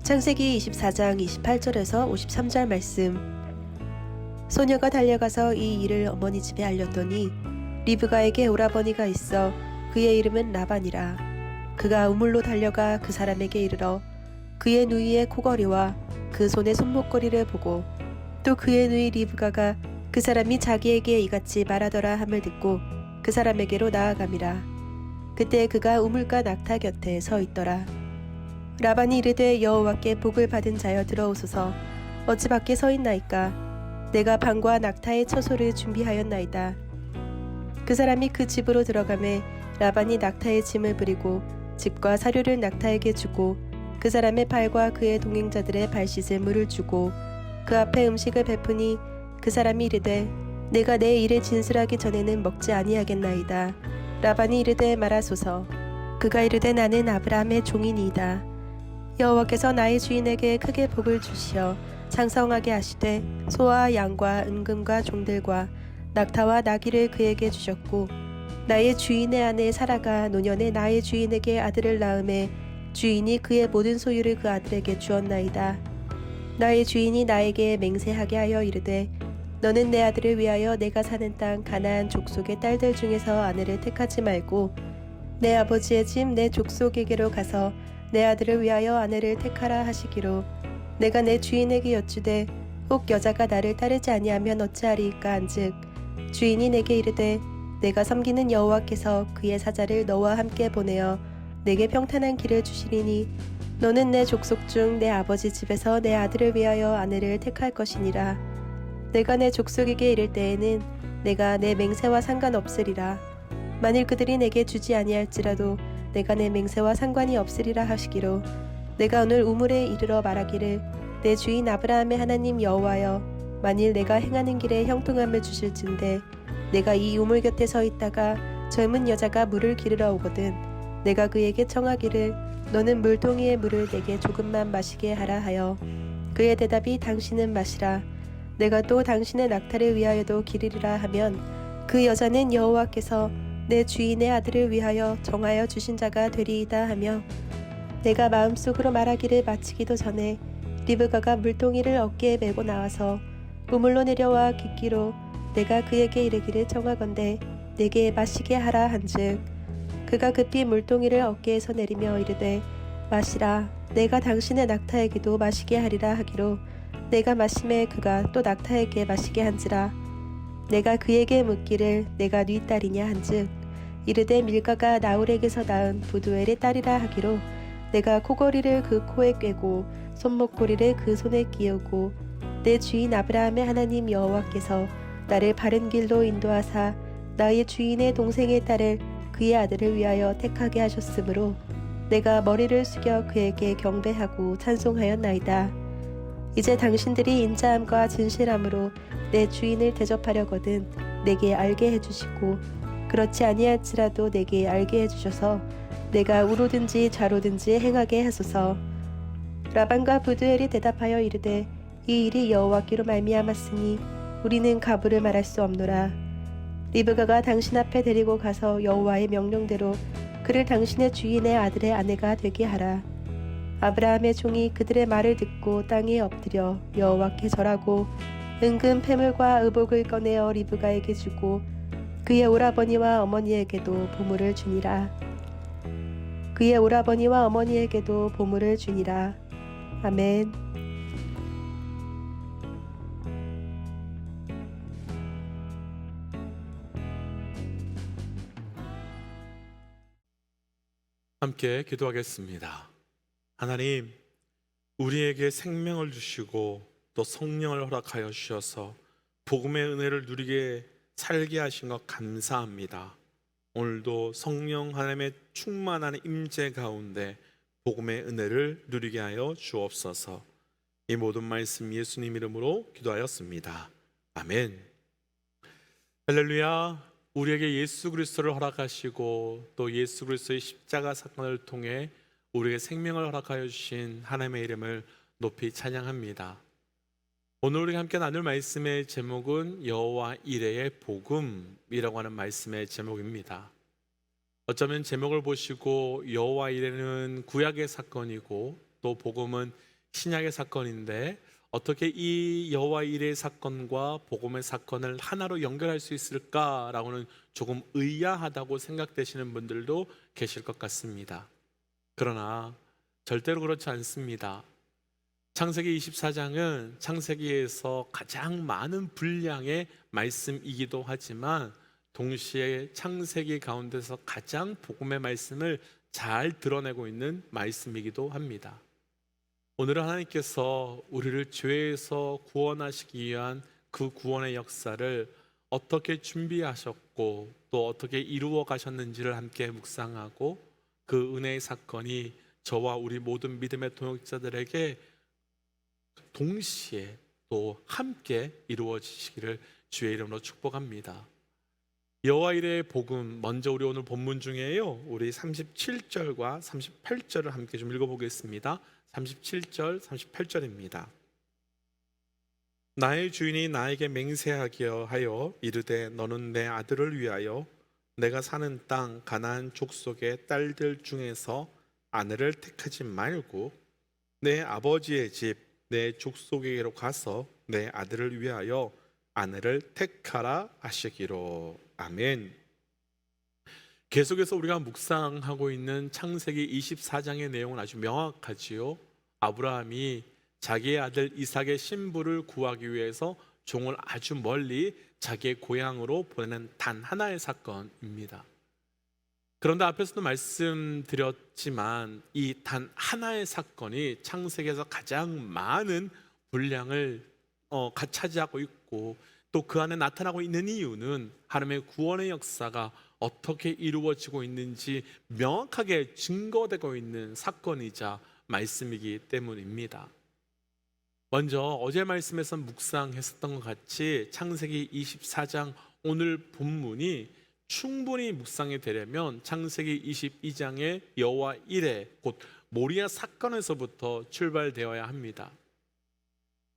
창세기 24장 28절에서 53절 말씀. 소녀가 달려가서 이 일을 어머니 집에 알렸더니 리브가에게 오라버니가 있어 그의 이름은 라반이라. 그가 우물로 달려가 그 사람에게 이르러 그의 누이의 코걸이와 그 손의 손목걸이를 보고 또 그의 누이 리브가가 그 사람이 자기에게 이같이 말하더라 함을 듣고 그 사람에게로 나아감이라. 그때 그가 우물가 낙타 곁에 서 있더라. 라반이 이르되 여호와께 복을 받은 자여 들어오소서. 어찌 밖에 서 있나이까? 내가 방과 낙타의 처소를 준비하였나이다. 그 사람이 그 집으로 들어가매 라반이 낙타의 짐을 부리고 집과 사료를 낙타에게 주고 그 사람의 발과 그의 동행자들의 발 씻을 물을 주고 그 앞에 음식을 베푸니 그 사람이 이르되 내가 내 일을 진술하기 전에는 먹지 아니하겠나이다. 라반이 이르되 말하소서. 그가 이르되 나는 아브라함의 종이니이다. 여호와께서 나의 주인에게 크게 복을 주시어 장성하게 하시되 소와 양과 은금과 종들과 낙타와 나귀를 그에게 주셨고 나의 주인의 아내 사라가 노년에 나의 주인에게 아들을 낳음에 주인이 그의 모든 소유를 그 아들에게 주었나이다. 나의 주인이 나에게 맹세하게 하여 이르되 너는 내 아들을 위하여 내가 사는 땅 가나안 족속의 딸들 중에서 아내를 택하지 말고 내 아버지의 집 내 족속에게로 가서 내 아들을 위하여 아내를 택하라 하시기로 내가 내 주인에게 여쭈되 혹 여자가 나를 따르지 아니하면 어찌하리이까 한즉 주인이 내게 이르되 내가 섬기는 여호와께서 그의 사자를 너와 함께 보내어 내게 평탄한 길을 주시리니 너는 내 족속 중 내 아버지 집에서 내 아들을 위하여 아내를 택할 것이니라. 내가 내 족속에게 이를 때에는 내가 내 맹세와 상관없으리라. 만일 그들이 내게 주지 아니할지라도 내가 내 맹세와 상관이 없으리라 하시기로 내가 오늘 우물에 이르러 말하기를 내 주인 아브라함의 하나님 여호와여 만일 내가 행하는 길에 형통함을 주실진데 내가 이 우물 곁에 서 있다가 젊은 여자가 물을 기르러 오거든 내가 그에게 청하기를 너는 물동이의 물을 내게 조금만 마시게 하라 하여 그의 대답이 당신은 마시라 내가 또 당신의 낙타를 위하여도 기르리라 하면 그 여자는 여호와께서 내 주인의 아들을 위하여 정하여 주신 자가 되리이다 하며 내가 마음속으로 말하기를 마치기도 전에 리브가가 물동이를 어깨에 메고 나와서 우물로 내려와 깃기로 내가 그에게 이르기를 청하건대 내게 마시게 하라 한즉 그가 급히 물동이를 어깨에서 내리며 이르되 마시라 내가 당신의 낙타에게도 마시게 하리라 하기로 내가 마심에 그가 또 낙타에게 마시게 한지라. 내가 그에게 묻기를 내가 네 딸이냐 한즉 이르되 밀가가 나홀에게서 낳은 부두엘의 딸이라 하기로 내가 코걸이를 그 코에 꿰고 손목고리를 그 손에 끼우고 내 주인 아브라함의 하나님 여호와께서 나를 바른 길로 인도하사 나의 주인의 동생의 딸을 그의 아들을 위하여 택하게 하셨으므로 내가 머리를 숙여 그에게 경배하고 찬송하였나이다. 이제 당신들이 인자함과 진실함으로 내 주인을 대접하려거든 내게 알게 해주시고 그렇지 아니할지라도 내게 알게 해주셔서 내가 우로든지 좌로든지 행하게 하소서. 라반과 부두엘이 대답하여 이르되 이 일이 여호와께로 말미암았으니 우리는 가부를 말할 수 없노라. 리브가가 당신 앞에 데리고 가서 여호와의 명령대로 그를 당신의 주인의 아들의 아내가 되게 하라. 아브라함의 종이 그들의 말을 듣고 땅에 엎드려 여호와께 절하고 은금 패물과 의복을 꺼내어 리브가에게 주고 그의 오라버니와 어머니에게도 보물을 주니라. 그의 오라버니와 어머니에게도 보물을 주니라. 아멘. 함께 기도하겠습니다. 하나님, 우리에게 생명을 주시고 또 성령을 허락하여 주셔서 복음의 은혜를 누리게 살게 하신 것 감사합니다. 오늘도 성령 하나님의 충만한 임재 가운데 복음의 은혜를 누리게 하여 주옵소서. 이 모든 말씀 예수님 이름으로 기도하였습니다. 아멘. 할렐루야. 우리에게 예수 그리스도를 허락하시고 또 예수 그리스도의 십자가 사건을 통해 우리에게 생명을 허락하여 주신 하나님의 이름을 높이 찬양합니다. 오늘 우리가 함께 나눌 말씀의 제목은 여호와 이레의 복음이라고 하는 말씀의 제목입니다. 어쩌면 제목을 보시고 여호와 이레는 구약의 사건이고 또 복음은 신약의 사건인데 어떻게 이 여호와 일의 사건과 복음의 사건을 하나로 연결할 수 있을까라고는 조금 의아하다고 생각되시는 분들도 계실 것 같습니다. 그러나 절대로 그렇지 않습니다. 창세기 24장은 창세기에서 가장 많은 분량의 말씀이기도 하지만 동시에 창세기 가운데서 가장 복음의 말씀을 잘 드러내고 있는 말씀이기도 합니다. 오늘은 하나님께서 우리를 죄에서 구원하시기 위한 그 구원의 역사를 어떻게 준비하셨고 또 어떻게 이루어 가셨는지를 함께 묵상하고 그 은혜의 사건이 저와 우리 모든 믿음의 동역자들에게 동시에 또 함께 이루어지시기를 주의 이름으로 축복합니다. 여호와 일의 복음, 먼저 우리 오늘 본문 중에요, 우리 37절과 38절을 함께 좀 읽어보겠습니다. 37절, 38절입니다. 나의 주인이 나에게 맹세하여 이르되 너는 내 아들을 위하여 내가 사는 땅 가나안 족속의 딸들 중에서 아내를 택하지 말고 내 아버지의 집 내 족속에게로 가서 내 아들을 위하여 아내를 택하라 하시기로. 아멘. 계속해서 우리가 묵상하고 있는 창세기 24장의 내용은 아주 명확하지요. 아브라함이 자기의 아들 이삭의 신부를 구하기 위해서 종을 아주 멀리 자기의 고향으로 보내는 단 하나의 사건입니다. 그런데 앞에서도 말씀드렸지만 이 단 하나의 사건이 창세기에서 가장 많은 분량을 차지하고 있고 또 그 안에 나타나고 있는 이유는 하나님의 구원의 역사가 어떻게 이루어지고 있는지 명확하게 증거되고 있는 사건이자 말씀이기 때문입니다. 먼저 어제 말씀에서 묵상했었던 것 같이 창세기 24장 오늘 본문이 충분히 묵상이 되려면 창세기 22장의 여호와 일해 곧 모리아 사건에서부터 출발되어야 합니다.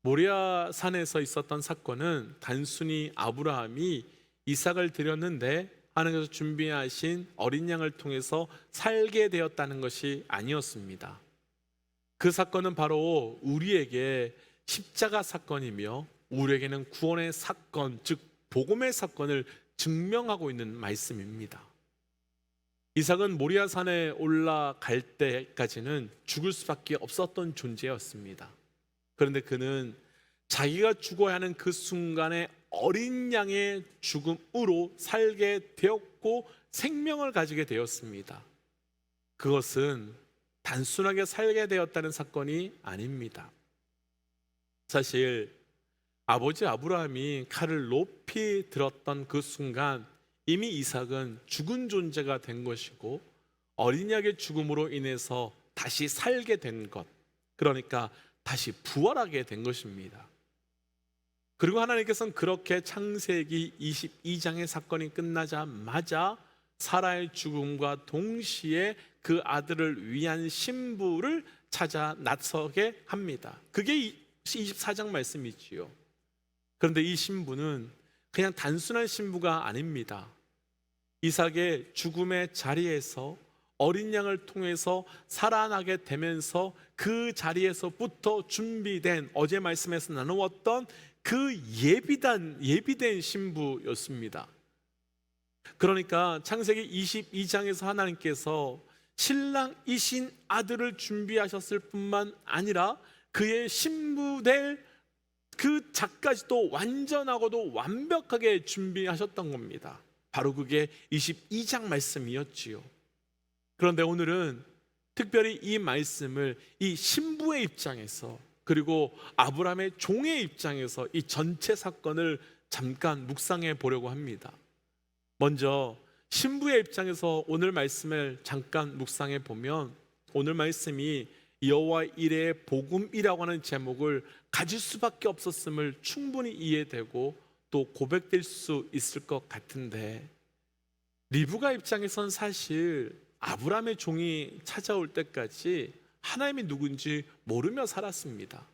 모리아 산에서 있었던 사건은 단순히 아브라함이 이삭을 드렸는데 하나님께서 준비하신 어린 양을 통해서 살게 되었다는 것이 아니었습니다. 그 사건은 바로 우리에게 십자가 사건이며 우리에게는 구원의 사건, 즉 복음의 사건을 증명하고 있는 말씀입니다. 이삭은 모리아 산에 올라갈 때까지는 죽을 수밖에 없었던 존재였습니다. 그런데 그는 자기가 죽어야 하는 그 순간에 어린 양의 죽음으로 살게 되었고 생명을 가지게 되었습니다. 그것은 단순하게 살게 되었다는 사건이 아닙니다. 사실 아버지 아브라함이 칼을 높이 들었던 그 순간 이미 이삭은 죽은 존재가 된 것이고 어린 양의 죽음으로 인해서 다시 살게 된 것, 그러니까 다시 부활하게 된 것입니다. 그리고 하나님께서는 그렇게 창세기 22장의 사건이 끝나자마자 사라의 죽음과 동시에 그 아들을 위한 신부를 찾아 나서게 합니다. 그게 24장 말씀이지요. 그런데 이 신부는 그냥 단순한 신부가 아닙니다. 이삭의 죽음의 자리에서 어린 양을 통해서 살아나게 되면서 그 자리에서부터 준비된 어제 말씀에서 나누었던 그 예비된 신부였습니다. 그러니까 창세기 22장에서 하나님께서 신랑이신 아들을 준비하셨을 뿐만 아니라 그의 신부될 그 자까지도 완전하고도 완벽하게 준비하셨던 겁니다. 바로 그게 22장 말씀이었지요. 그런데 오늘은 특별히 이 말씀을 이 신부의 입장에서 그리고 아브라함의 종의 입장에서 이 전체 사건을 잠깐 묵상해 보려고 합니다. 먼저 신부의 입장에서 오늘 말씀을 잠깐 묵상해 보면 오늘 말씀이 여호와 일의 복음이라고 하는 제목을 가질 수밖에 없었음을 충분히 이해되고 또 고백될 수 있을 것 같은데, 리브가 입장에선 사실 아브라함의 종이 찾아올 때까지 하나님이 누군지 모르며 살았습니다.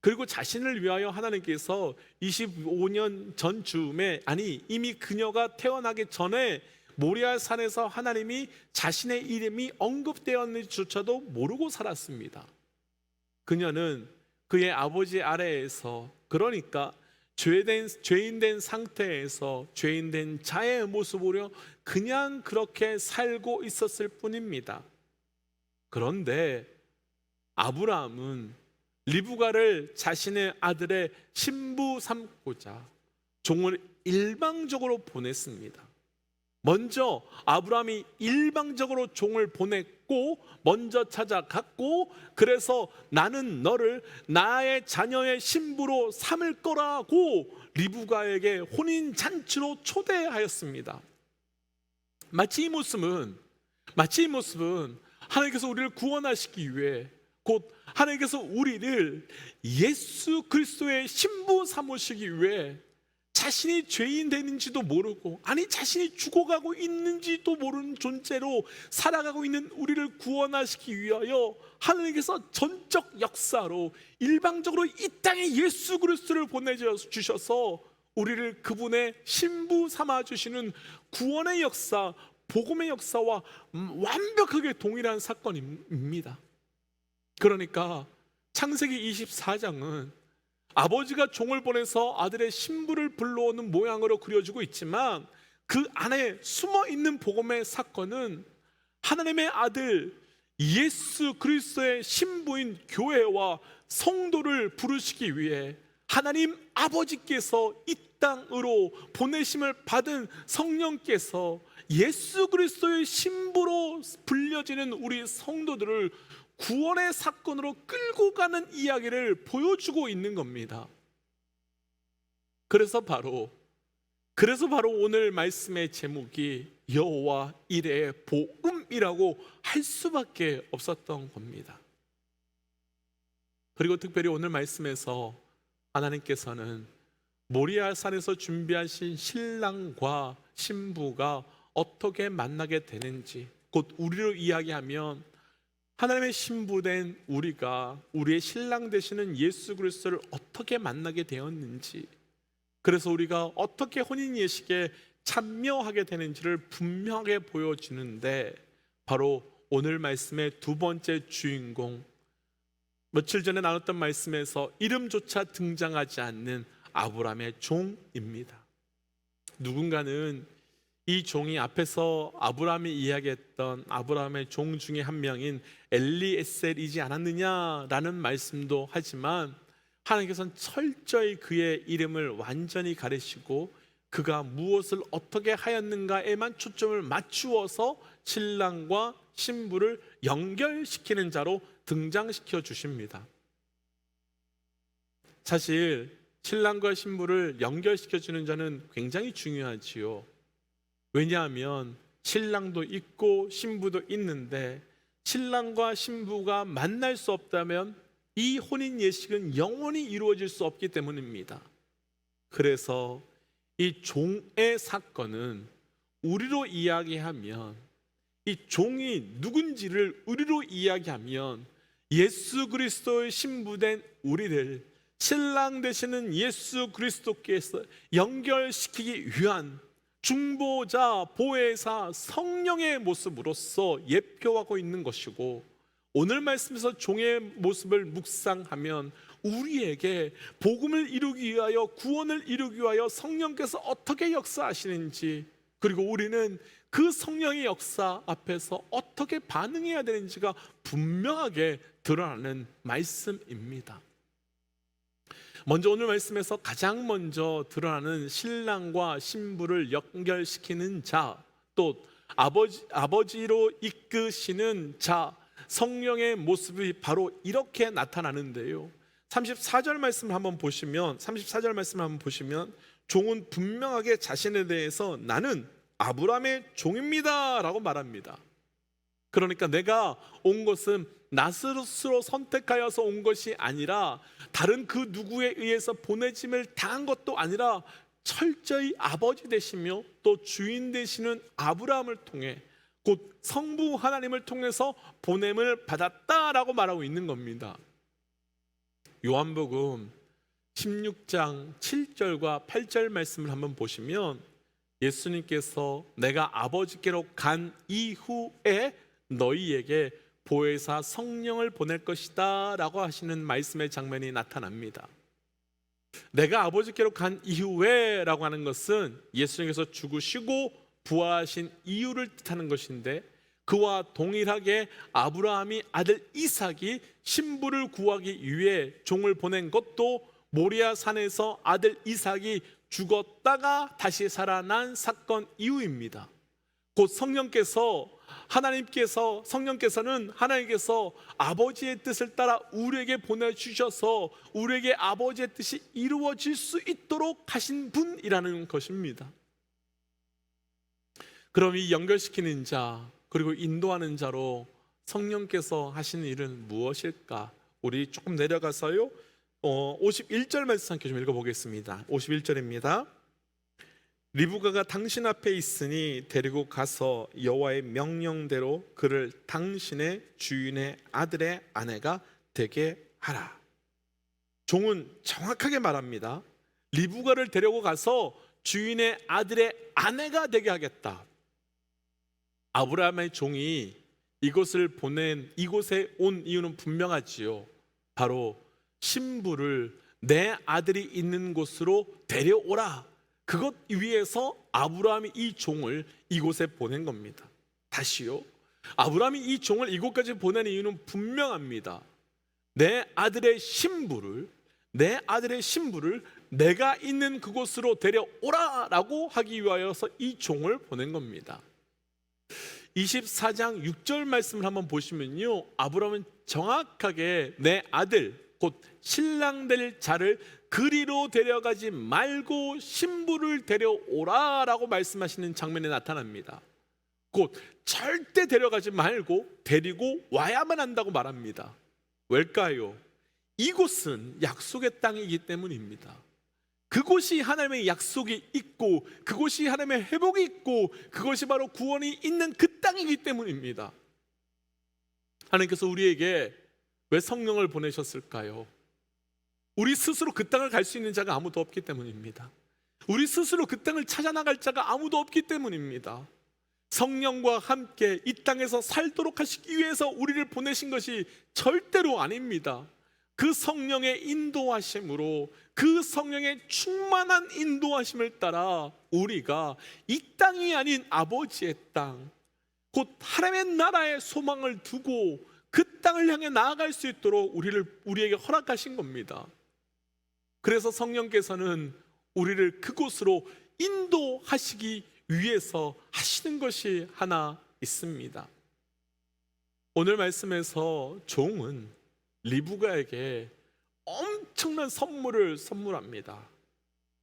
그리고 자신을 위하여 하나님께서 25년 전쯤에, 아니 이미 그녀가 태어나기 전에 모리아 산에서 하나님이 자신의 이름이 언급되었는지조차도 모르고 살았습니다. 그녀는 그의 아버지 아래에서, 그러니까 죄인된 상태에서 죄인된 자의 모습으로 그냥 그렇게 살고 있었을 뿐입니다. 그런데 아브라함은 리브가를 자신의 아들의 신부 삼고자 종을 일방적으로 보냈습니다. 먼저 아브라함이 일방적으로 종을 보냈고 먼저 찾아갔고, 그래서 나는 너를 나의 자녀의 신부로 삼을 거라고 리브가에게 혼인 잔치로 초대하였습니다. 마치 이 모습은 하나님께서 우리를 구원하시기 위해, 곧 하나님께서 우리를 예수 그리스도의 신부 삼으시기 위해 자신이 죄인 되는지도 모르고, 아니 자신이 죽어가고 있는지도 모르는 존재로 살아가고 있는 우리를 구원하시기 위하여 하나님께서 전적 역사로 일방적으로 이 땅에 예수 그리스도를 보내주셔서 우리를 그분의 신부 삼아주시는 구원의 역사, 복음의 역사와 완벽하게 동일한 사건입니다. 그러니까 창세기 24장은 아버지가 종을 보내서 아들의 신부를 불러오는 모양으로 그려지고 있지만, 그 안에 숨어있는 복음의 사건은 하나님의 아들 예수 그리스도의 신부인 교회와 성도를 부르시기 위해 하나님 아버지께서 이 땅으로 보내심을 받은 성령께서 예수 그리스도의 신부로 불려지는 우리 성도들을 구원의 사건으로 끌고 가는 이야기를 보여주고 있는 겁니다. 그래서 바로 오늘 말씀의 제목이 여호와 이레의 복음이라고 할 수밖에 없었던 겁니다. 그리고 특별히 오늘 말씀에서 하나님께서는 모리아 산에서 준비하신 신랑과 신부가 어떻게 만나게 되는지, 곧 우리로 이야기하면 하나님의 신부된 우리가 우리의 신랑 되시는 예수 그리스도를 어떻게 만나게 되었는지, 그래서 우리가 어떻게 혼인 예식에 참여하게 되는지를 분명하게 보여주는데, 바로 오늘 말씀의 두 번째 주인공, 며칠 전에 나눴던 말씀에서 이름조차 등장하지 않는 아브라함의 종입니다. 누군가는 이 종이 앞에서 아브라함이 이야기했던 아브라함의 종 중에 한 명인 엘리에셀이지 않았느냐라는 말씀도 하지만, 하나님께서는 철저히 그의 이름을 완전히 가리시고 그가 무엇을 어떻게 하였는가에만 초점을 맞추어서 신랑과 신부를 연결시키는 자로 등장시켜 주십니다. 사실 신랑과 신부를 연결시켜 주는 자는 굉장히 중요하지요. 왜냐하면 신랑도 있고 신부도 있는데 신랑과 신부가 만날 수 없다면 이 혼인 예식은 영원히 이루어질 수 없기 때문입니다. 그래서 이 종의 사건은 우리로 이야기하면, 이 종이 누군지를 우리로 이야기하면 예수 그리스도의 신부된 우리를 신랑 되시는 예수 그리스도께서 연결시키기 위한 중보자, 보혜사, 성령의 모습으로서 예표하고 있는 것이고, 오늘 말씀에서 종의 모습을 묵상하면 우리에게 복음을 이루기 위하여, 구원을 이루기 위하여 성령께서 어떻게 역사하시는지, 그리고 우리는 그 성령의 역사 앞에서 어떻게 반응해야 되는지가 분명하게 드러나는 말씀입니다. 먼저 오늘 말씀에서 가장 먼저 드러나는 신랑과 신부를 연결시키는 자, 또 아버지로 이끄시는 자, 성령의 모습이 바로 이렇게 나타나는데요. 34절 말씀을 한번 보시면 종은 분명하게 자신에 대해서 나는 아브라함의 종입니다 라고 말합니다. 그러니까 내가 온 것은 나 스스로 선택하여서 온 것이 아니라, 다른 그 누구에 의해서 보내짐을 당한 것도 아니라, 철저히 아버지 되시며 또 주인 되시는 아브라함을 통해, 곧 성부 하나님을 통해서 보냄을 받았다라고 말하고 있는 겁니다. 요한복음 16장 7절과 8절 말씀을 한번 보시면, 예수님께서 내가 아버지께로 간 이후에 너희에게 보혜사 성령을 보낼 것이다 라고 하시는 말씀의 장면이 나타납니다. 내가 아버지께로 간 이후에 라고 하는 것은 예수님께서 죽으시고 부활하신 이유를 뜻하는 것인데, 그와 동일하게 아브라함이 아들 이삭이 신부를 구하기 위해 종을 보낸 것도 모리아 산에서 아들 이삭이 죽었다가 다시 살아난 사건 이후입니다. 곧 성령께서는 하나님께서 아버지의 뜻을 따라 우리에게 보내주셔서 우리에게 아버지의 뜻이 이루어질 수 있도록 하신 분이라는 것입니다. 그럼 이 연결시키는 자 그리고 인도하는 자로 성령께서 하시는 일은 무엇일까? 우리 조금 내려가서요 51절 말씀 함께 좀 읽어보겠습니다. 51절입니다. 리브가가 당신 앞에 있으니 데리고 가서 여호와의 명령대로 그를 당신의 주인의 아들의 아내가 되게 하라. 종은 정확하게 말합니다. 리브가를 데리고 가서 주인의 아들의 아내가 되게 하겠다. 아브라함의 종이 이곳에 온 이유는 분명하지요. 바로 신부를 내 아들이 있는 곳으로 데려오라. 그것 위해서 아브라함이 이 종을 이곳에 보낸 겁니다. 다시요, 아브라함이 이 종을 이곳까지 보낸 이유는 분명합니다. 내 아들의 신부를 내가 있는 그곳으로 데려오라 라고 하기 위하여서 이 종을 보낸 겁니다. 24장 6절 말씀을 한번 보시면요, 아브라함은 정확하게 내 아들 곧 신랑 될 자를 그리로 데려가지 말고 신부를 데려오라 라고 말씀하시는 장면이 나타납니다. 곧 절대 데려가지 말고 데리고 와야만 한다고 말합니다. 왜일까요? 이곳은 약속의 땅이기 때문입니다. 그곳이 하나님의 약속이 있고 그곳이 하나님의 회복이 있고 그것이 바로 구원이 있는 그 땅이기 때문입니다. 하나님께서 우리에게 왜 성령을 보내셨을까요? 우리 스스로 그 땅을 갈 수 있는 자가 아무도 없기 때문입니다. 우리 스스로 그 땅을 찾아 나갈 자가 아무도 없기 때문입니다. 성령과 함께 이 땅에서 살도록 하시기 위해서 우리를 보내신 것이 절대로 아닙니다. 그 성령의 인도하심으로, 그 성령의 충만한 인도하심을 따라 우리가 이 땅이 아닌 아버지의 땅, 곧 하나님의 나라의 소망을 두고 그 땅을 향해 나아갈 수 있도록 우리에게 허락하신 겁니다. 그래서 성령께서는 우리를 그곳으로 인도하시기 위해서 하시는 것이 하나 있습니다. 오늘 말씀에서 종은 리브가에게 엄청난 선물을 선물합니다.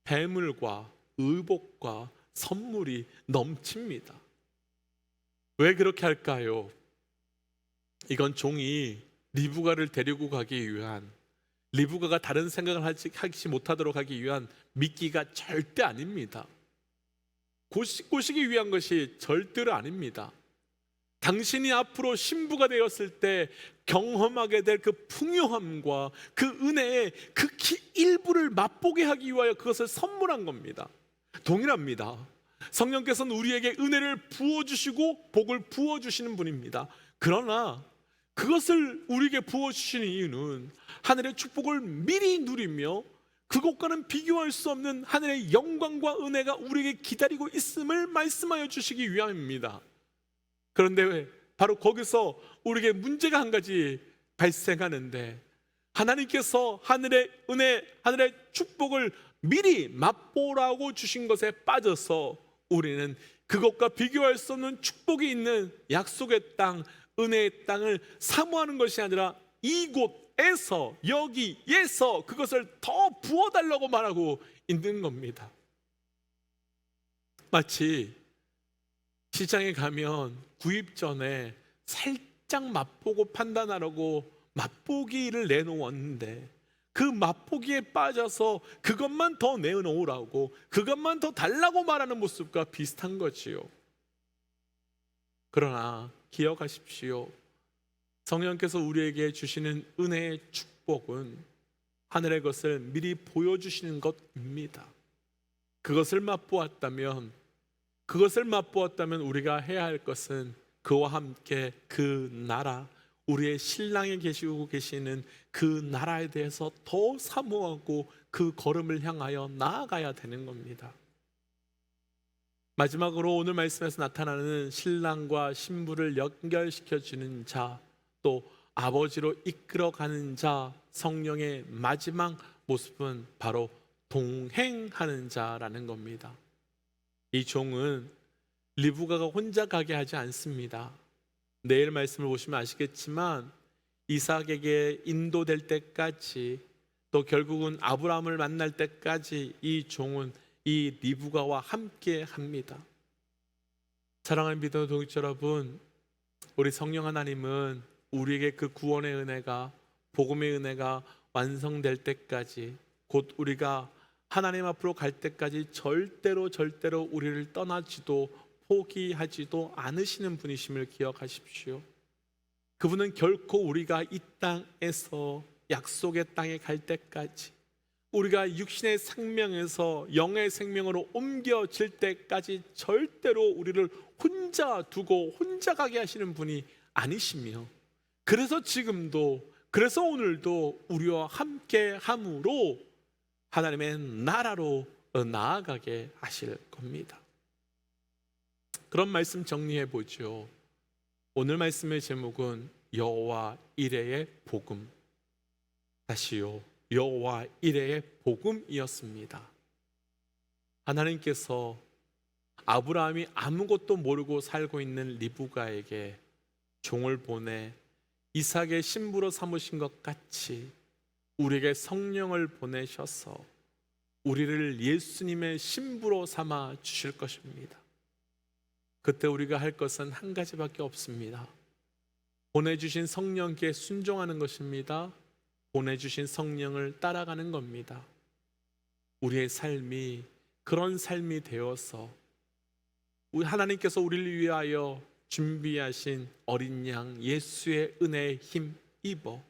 배물과 의복과 선물이 넘칩니다. 왜 그렇게 할까요? 이건 종이 리브가를 데리고 가기 위한, 리브가가 다른 생각을 하지 못하도록 하기 위한 미끼가 절대 아닙니다. 꼬시기 위한 것이 절대로 아닙니다. 당신이 앞으로 신부가 되었을 때 경험하게 될 그 풍요함과 그 은혜의 극히 일부를 맛보게 하기 위하여 그것을 선물한 겁니다. 동일합니다. 성령께서는 우리에게 은혜를 부어주시고 복을 부어주시는 분입니다. 그러나 그것을 우리에게 부어주시는 이유는 하늘의 축복을 미리 누리며 그것과는 비교할 수 없는 하늘의 영광과 은혜가 우리에게 기다리고 있음을 말씀하여 주시기 위함입니다. 그런데 왜 바로 거기서 우리에게 문제가 한 가지 발생하는데, 하나님께서 하늘의 은혜, 하늘의 축복을 미리 맛보라고 주신 것에 빠져서 우리는 그것과 비교할 수 없는 축복이 있는 약속의 땅, 은혜의 땅을 사모하는 것이 아니라 이곳에서, 여기에서 그것을 더 부어달라고 말하고 있는 겁니다. 마치 시장에 가면 구입 전에 살짝 맛보고 판단하라고 맛보기를 내놓았는데 그 맛보기에 빠져서 그것만 더 내놓으라고, 그것만 더 달라고 말하는 모습과 비슷한 거지요. 그러나 기억하십시오. 성령께서 우리에게 주시는 은혜의 축복은 하늘의 것을 미리 보여주시는 것입니다. 그것을 맛보았다면 우리가 해야 할 것은 그와 함께 그 나라, 우리의 신랑이 계시고 계시는 그 나라에 대해서 더 사모하고 그 걸음을 향하여 나아가야 되는 겁니다. 마지막으로 오늘 말씀에서 나타나는 신랑과 신부를 연결시켜주는 자, 또 아버지로 이끌어가는 자, 성령의 마지막 모습은 바로 동행하는 자라는 겁니다. 이 종은 리브가가 혼자 가게 하지 않습니다. 내일 말씀을 보시면 아시겠지만 이삭에게 인도될 때까지, 또 결국은 아브라함을 만날 때까지 이 종은 이 리브가와 함께 합니다. 사랑하는 믿음의 동역자 여러분, 우리 성령 하나님은 우리에게 그 구원의 은혜가, 복음의 은혜가 완성될 때까지, 곧 우리가 하나님 앞으로 갈 때까지 절대로 우리를 떠나지도 포기하지도 않으시는 분이심을 기억하십시오. 그분은 결코 우리가 이 땅에서 약속의 땅에 갈 때까지, 우리가 육신의 생명에서 영의 생명으로 옮겨질 때까지 절대로 우리를 혼자 두고 혼자 가게 하시는 분이 아니시며, 그래서 지금도, 그래서 오늘도 우리와 함께 함으로 하나님의 나라로 나아가게 하실 겁니다. 그런 말씀 정리해 보죠. 오늘 말씀의 제목은 여호와 이레의 복음. 다시요, 여호와 이레의 복음이었습니다. 하나님께서 아브라함이 아무것도 모르고 살고 있는 리브가에게 종을 보내 이삭의 신부로 삼으신 것 같이 우리에게 성령을 보내셔서 우리를 예수님의 신부로 삼아 주실 것입니다. 그때 우리가 할 것은 한 가지밖에 없습니다. 보내주신 성령께 순종하는 것입니다. 보내주신 성령을 따라가는 겁니다. 우리의 삶이 그런 삶이 되어서 하나님께서 우리를 위하여 준비하신 어린 양 예수의 은혜에 힘입어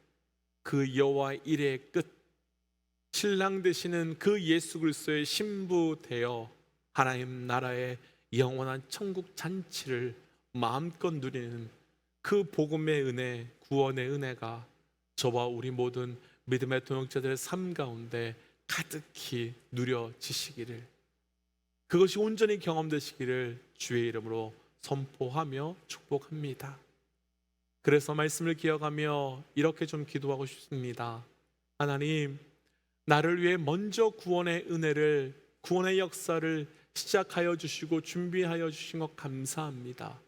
그 여호와 이레의 끝, 신랑 되시는 그 예수 그리스도의 신부 되어 하나님 나라의 영원한 천국 잔치를 마음껏 누리는 그 복음의 은혜, 구원의 은혜가 저와 우리 모든 믿음의 동역자들의 삶 가운데 가득히 누려지시기를, 그것이 온전히 경험되시기를 주의 이름으로 선포하며 축복합니다. 그래서 말씀을 기억하며 이렇게 좀 기도하고 싶습니다. 하나님, 나를 위해 먼저 구원의 은혜를, 구원의 역사를 시작하여 주시고 준비하여 주신 것 감사합니다.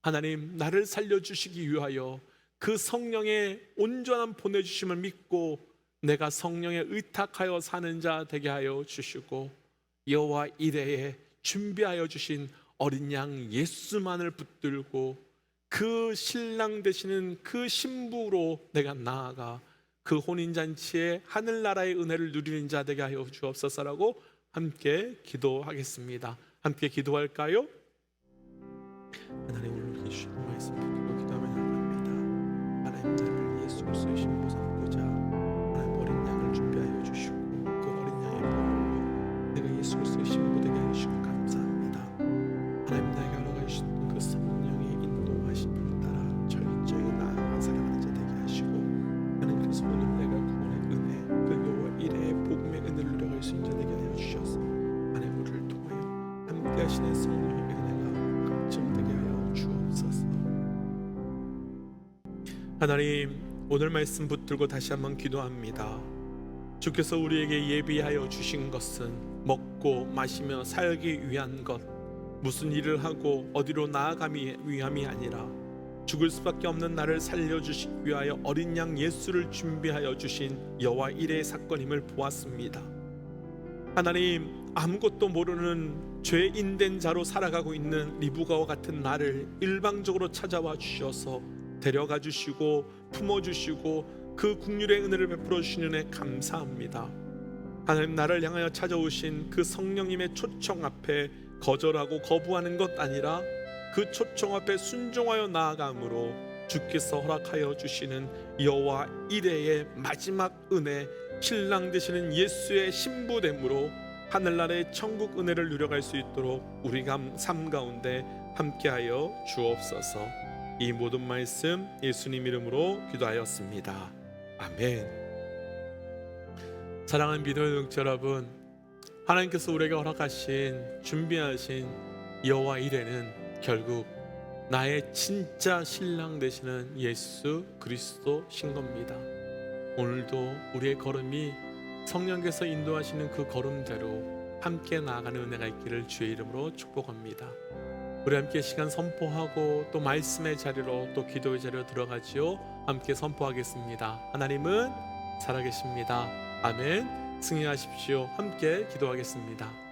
하나님, 나를 살려주시기 위하여 그 성령의 온전한 보내주심을 믿고 내가 성령에 의탁하여 사는 자 되게 하여 주시고, 여호와 이레에 준비하여 주신 어린 양 예수만을 붙들고 그 신랑 되시는 그 신부로 내가 나아가 그 혼인잔치에 하늘나라의 은혜를 누리는 자 되게 하여 주옵소서라고 함께 기도하겠습니다. 함께 기도할까요? 하나님, 오늘 주신 말씀 듣고 기도하며 나갑니다. 하나님, 나를 예수 그리스도의 신부 삼고자 하나님 어린 양을 준비하여 주시고 그 어린 양의 보혈로 내가 예수 그리스도의 신부 되게 해주시고 감사합니다. 하나님, 나에게 흘러가 주신 그 성령의 인도하심을 따라 철저히 나아가 살아가는 자 되게 하시고, 하나님, 그래서 오늘 내가 구원의 은혜, 그 여호와 이레의 복음의 은혜를 누려갈 수 있는 자 되게 하여 주셔서 하나님, 우리를 통하여 함께 하시는 성령의 은혜가 확증되게 하여 주옵소서. 하나님, 오늘 말씀 붙들고 다시 한번 기도합니다. 주께서 우리에게 예비하여 주신 것은 먹고 마시며 살기 위한 것, 무슨 일을 하고 어디로 나아가기 위함이 아니라 죽을 수밖에 없는 나를 살려주시기 위하여 어린 양 예수를 준비하여 주신 여호와 이레의 사건임을 보았습니다. 하나님, 아무것도 모르는 죄인된 자로 살아가고 있는 리브가와 같은 나를 일방적으로 찾아와 주셔서 데려가 주시고 품어주시고 그 긍휼의 은혜를 베풀어 주시는 애 감사합니다. 하나님, 나를 향하여 찾아오신 그 성령님의 초청 앞에 거절하고 거부하는 것 아니라 그 초청 앞에 순종하여 나아감으로 주께서 허락하여 주시는 여호와 이레의 마지막 은혜, 신랑 되시는 예수의 신부됨으로 하늘나라의 천국 은혜를 누려갈 수 있도록 우리 삶 가운데 함께하여 주옵소서. 이 모든 말씀 예수님 이름으로 기도하였습니다. 아멘. 사랑하는 비도의 능치 여러분, 하나님께서 우리에게 허락하신 준비하신 여호와 이레는 결국 나의 진짜 신랑 되시는 예수 그리스도신 겁니다. 오늘도 우리의 걸음이 성령께서 인도하시는 그 걸음대로 함께 나아가는 은혜가 있기를 주의 이름으로 축복합니다. 우리 함께 시간 선포하고 또 말씀의 자리로 또 기도의 자리로 들어가지요. 함께 선포하겠습니다. 하나님은 살아계십니다. 아멘. 승리하십시오. 함께 기도하겠습니다.